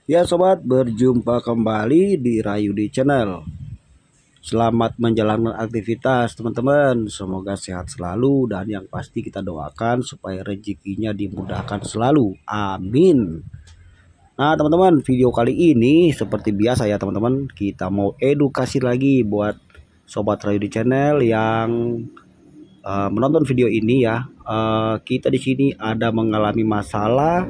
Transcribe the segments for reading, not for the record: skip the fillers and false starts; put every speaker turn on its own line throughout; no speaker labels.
Ya sobat, berjumpa kembali di Rayudi Channel. Selamat menjalankan aktivitas teman-teman. Semoga sehat selalu dan yang pasti kita doakan supaya rezekinya dimudahkan selalu. Amin. Nah teman-teman, video kali ini seperti biasa ya teman-teman, kita mau edukasi lagi buat sobat Rayudi Channel yang menonton video ini ya. Kita di sini ada mengalami masalah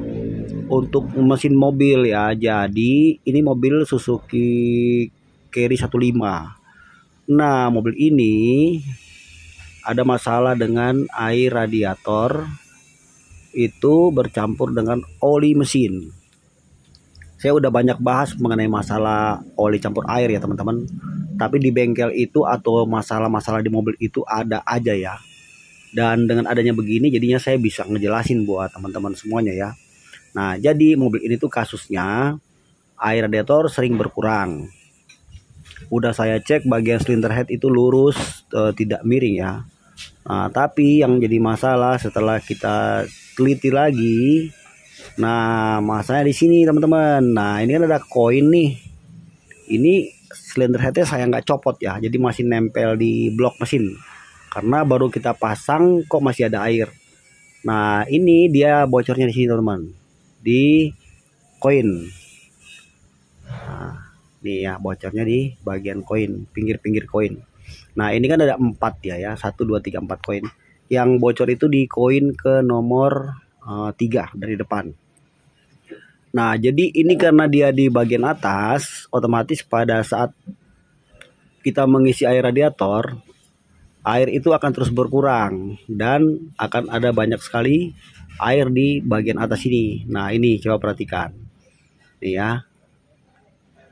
untuk mesin mobil ya. Jadi ini mobil Suzuki Carry 15. Nah, mobil ini ada masalah dengan air radiator itu bercampur dengan oli mesin. Saya udah banyak bahas mengenai masalah oli campur air ya teman-teman. Tapi di bengkel itu atau masalah-masalah di mobil itu ada aja ya. Dan dengan adanya begini jadinya saya bisa ngejelasin buat teman-teman semuanya ya. Nah, jadi mobil ini tuh kasusnya air radiator sering berkurang. Udah saya cek bagian silinder head itu lurus, tidak miring ya. Nah, tapi yang jadi masalah setelah kita teliti lagi, nah masalahnya di sini teman-teman. Nah, ini kan ada koin nih. Ini silinder headnya saya nggak copot ya, jadi masih nempel di blok mesin. Karena baru kita pasang kok masih ada air. Nah, ini dia bocornya di sini teman-teman. Di koin. Nah, nih ya bocornya di bagian koin, pinggir-pinggir koin. Nah, ini kan ada 4 ya, 1 2 3 4 koin. Yang bocor itu di koin ke nomor 3 dari depan. Nah, jadi ini karena dia di bagian atas, otomatis pada saat kita mengisi air radiator, air itu akan terus berkurang dan akan ada banyak sekali air di bagian atas ini. Nah, ini coba perhatikan. Nih ya.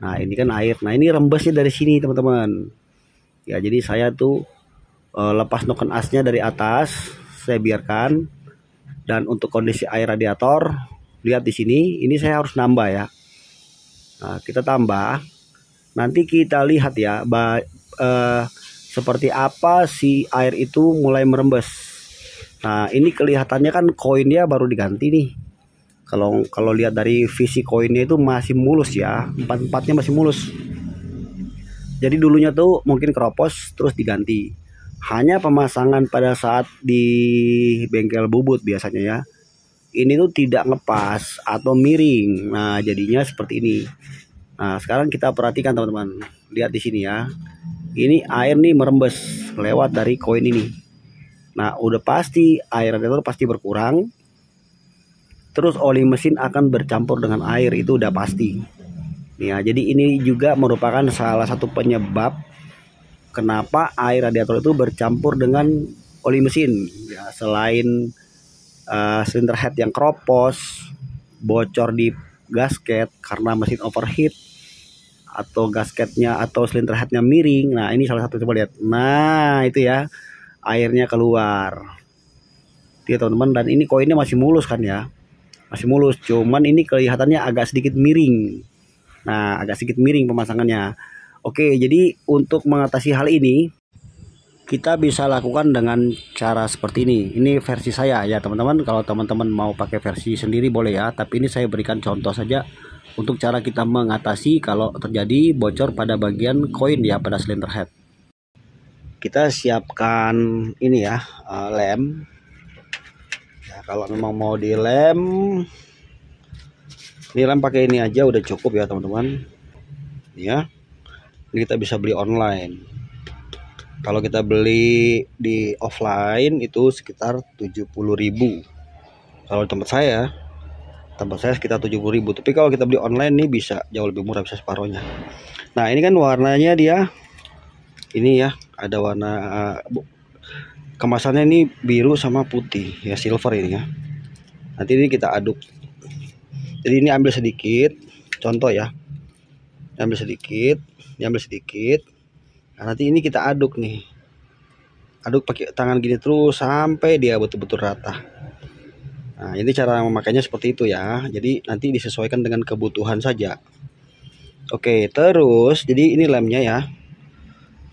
Nah, ini kan air. Nah, ini rembesnya dari sini, teman-teman. Ya, jadi saya tuh lepas noken asnya dari atas, saya biarkan. Dan untuk kondisi air radiator, lihat di sini, ini saya harus nambah ya. Nah, kita tambah. Nanti kita lihat ya, seperti apa si air itu mulai merembes. Nah, ini kelihatannya kan koinnya baru diganti nih. Kalau lihat dari visi koinnya itu masih mulus ya, empat-empatnya masih mulus. Jadi dulunya tuh mungkin keropos terus diganti. Hanya pemasangan pada saat di bengkel bubut biasanya ya. Ini tuh tidak ngepas atau miring. Nah, jadinya seperti ini. Nah, sekarang kita perhatikan teman-teman. Lihat di sini ya. Ini air nih merembes lewat dari koin ini. Nah, udah pasti air radiator pasti berkurang. Terus oli mesin akan bercampur dengan air, itu udah pasti. Ya, jadi ini juga merupakan salah satu penyebab kenapa air radiator itu bercampur dengan oli mesin. Ya, selain silinder head yang keropos, bocor di gasket karena mesin overheat, atau gasketnya atau silinder headnya miring. Nah, ini salah satu, coba lihat. Nah, itu ya, airnya keluar. Itu teman-teman, dan ini koinnya masih mulus kan ya. Masih mulus, cuman ini kelihatannya agak sedikit miring. Nah, agak sedikit miring pemasangannya. Oke, jadi untuk mengatasi hal ini kita bisa lakukan dengan cara seperti ini. Ini versi saya ya teman-teman. Kalau teman-teman mau pakai versi sendiri boleh ya, tapi ini saya berikan contoh saja untuk cara kita mengatasi kalau terjadi bocor pada bagian koin ya, pada silinder head. Kita siapkan ini ya, lem. Kalau memang mau dilem, ini lem pakai ini aja udah cukup ya teman-teman. Ya, ini kita bisa beli online. Kalau kita beli di offline itu sekitar 70.000. Kalau tempat saya sekitar 70.000. Tapi kalau kita beli online nih bisa jauh lebih murah, bisa separohnya. Nah, ini kan warnanya dia, ini ya, ada warna kemasannya ini biru sama putih ya, silver ini ya. Nanti ini kita aduk. Jadi ini ambil sedikit, contoh ya, ambil sedikit, diambil sedikit. Nah, nanti ini kita aduk nih, aduk pakai tangan gini terus sampai dia betul-betul rata. Nah, ini cara memakainya seperti itu ya. Jadi nanti disesuaikan dengan kebutuhan saja. Oke, terus jadi ini lemnya ya.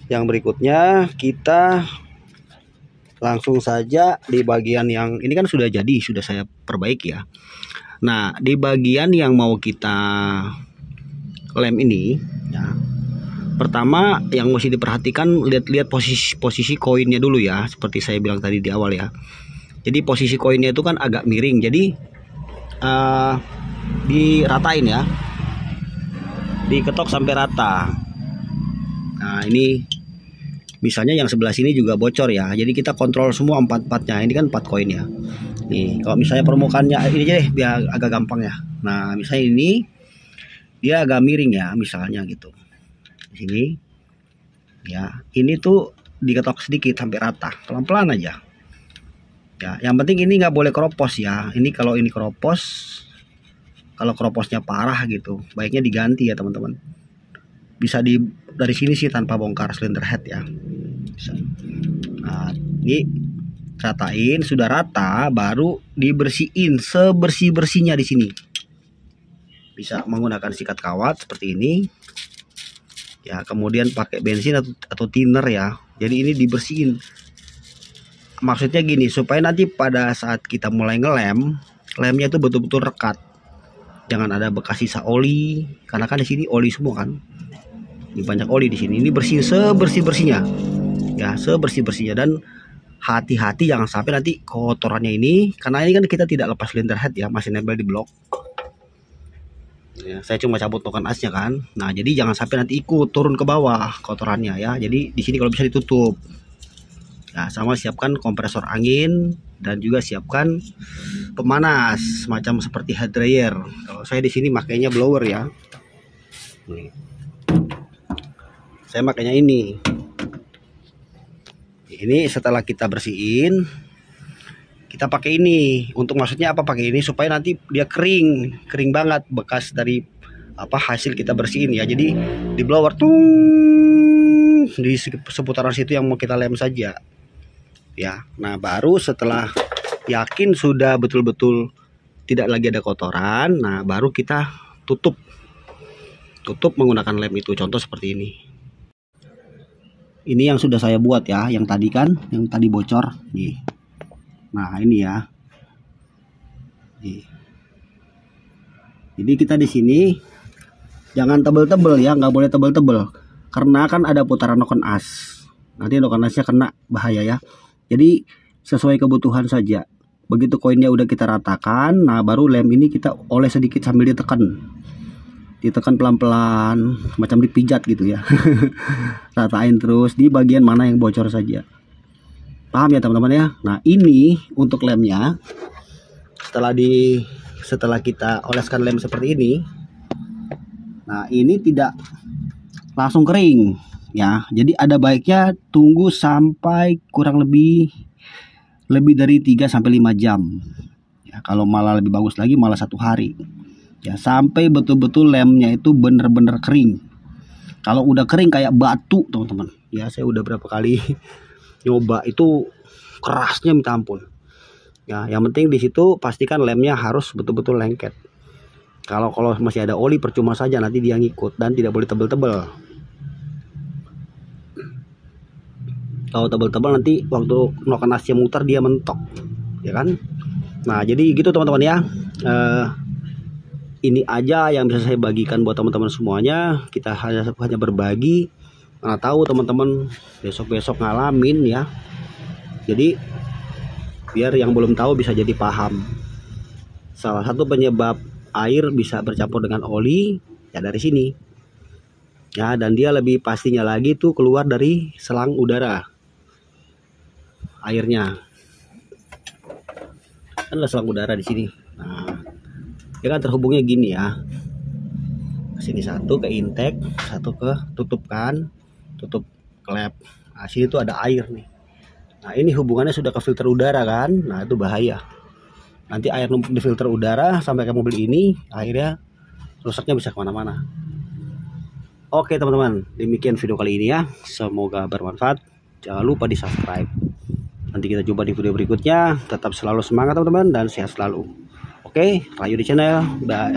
Yang berikutnya kita langsung saja di bagian yang ini kan sudah jadi, sudah saya perbaiki ya. Nah, di bagian yang mau kita lem ini ya, pertama yang mesti diperhatikan, lihat-lihat posisi koinnya dulu ya, seperti saya bilang tadi di awal ya. Jadi posisi koinnya itu kan agak miring, jadi diratain ya, diketok sampai rata. Nah ini misalnya yang sebelah sini juga bocor ya, jadi kita kontrol semua empat-empatnya. Ini kan 4 koin ya. Nih kalau misalnya permukaannya ini aja deh biar agak gampang ya. Nah misalnya ini dia agak miring ya, misalnya gitu di sini ya, ini tuh diketok sedikit sampai rata, pelan-pelan aja ya. Yang penting ini nggak boleh keropos ya. Ini kalau ini keropos, kalau keroposnya parah gitu, baiknya diganti ya teman-teman. Bisa dari sini sih tanpa bongkar silinder head ya, bisa. Nah ini ratain, sudah rata baru dibersihin sebersih-bersihnya di sini. Bisa menggunakan sikat kawat seperti ini ya, kemudian pakai bensin atau thinner ya. Jadi ini dibersihin, maksudnya gini, supaya nanti pada saat kita mulai ngelem, lemnya itu betul-betul rekat, jangan ada bekas sisa oli, karena kan di sini oli semua kan, ini banyak oli di sini. Ini bersihin sebersih-bersihnya ya, sebersih-bersihnya. Dan hati-hati jangan sampai nanti kotorannya ini, karena ini kan kita tidak lepas silinder head ya, masih nempel di blok ya, saya cuma cabut token asnya kan. Nah jadi jangan sampai nanti ikut turun ke bawah kotorannya ya. Jadi di sini kalau bisa ditutup ya, sama siapkan kompresor angin dan juga siapkan pemanas semacam seperti hair dryer. Kalau saya di sini makainya blower ya. Nih, saya makainya ini setelah kita bersihin, kita pakai ini. Untuk maksudnya apa pakai ini? Supaya nanti dia kering banget bekas dari hasil kita bersihin ya. Jadi di blower tuh di seputaran situ yang mau kita lem saja ya. Nah baru setelah yakin sudah betul-betul tidak lagi ada kotoran, nah baru kita tutup menggunakan lem itu. Contoh seperti ini. Ini yang sudah saya buat ya, yang tadi bocor nih. Nah ini ya. Nih. Jadi kita di sini jangan tebel-tebel ya, nggak boleh tebel-tebel, karena kan ada putaran noken as. Nanti noken asnya kena, bahaya ya. Jadi sesuai kebutuhan saja. Begitu koinnya udah kita ratakan, nah baru lem ini kita oles sedikit sambil ditekan pelan-pelan, macam dipijat gitu ya. Ratain terus di bagian mana yang bocor saja. Paham ya teman-teman ya. Nah ini untuk lemnya, setelah kita oleskan lem seperti ini, nah ini tidak langsung kering ya. Jadi ada baiknya tunggu sampai kurang lebih dari 3 sampai 5 jam ya. Kalau malah lebih bagus lagi malah 1 hari ya, sampai betul-betul lemnya itu bener-bener kering. Kalau udah kering kayak batu teman-teman ya, saya udah berapa kali nyoba, itu kerasnya minta ampun ya. Yang penting di situ pastikan lemnya harus betul-betul lengket. Kalau masih ada oli percuma saja, nanti dia ngikut. Dan tidak boleh tebel-tebel. Kalau tebel-tebel nanti waktu noken asnya muter dia mentok ya kan. Nah jadi gitu teman-teman ya. Ini aja yang bisa saya bagikan buat teman-teman semuanya. Kita hanya berbagi, mana tahu teman-teman besok-besok ngalamin ya. Jadi biar yang belum tahu bisa jadi paham. Salah satu penyebab air bisa bercampur dengan oli ya dari sini ya. Dan dia lebih pastinya lagi tuh keluar dari selang udara airnya. Kan ada selang udara di sini. Nah dia kan terhubungnya gini ya, sini satu ke intake, satu ke tutup klep. Nah sini tuh ada air nih. Nah ini hubungannya sudah ke filter udara kan. Nah itu bahaya. Nanti air numpuk di filter udara sampai ke mobil ini, akhirnya rusaknya bisa kemana-mana. Oke teman-teman, demikian video kali ini ya. Semoga bermanfaat. Jangan lupa di subscribe. Nanti kita jumpa di video berikutnya. Tetap selalu semangat teman-teman dan sehat selalu. Oke, Rayu di channel. Udah.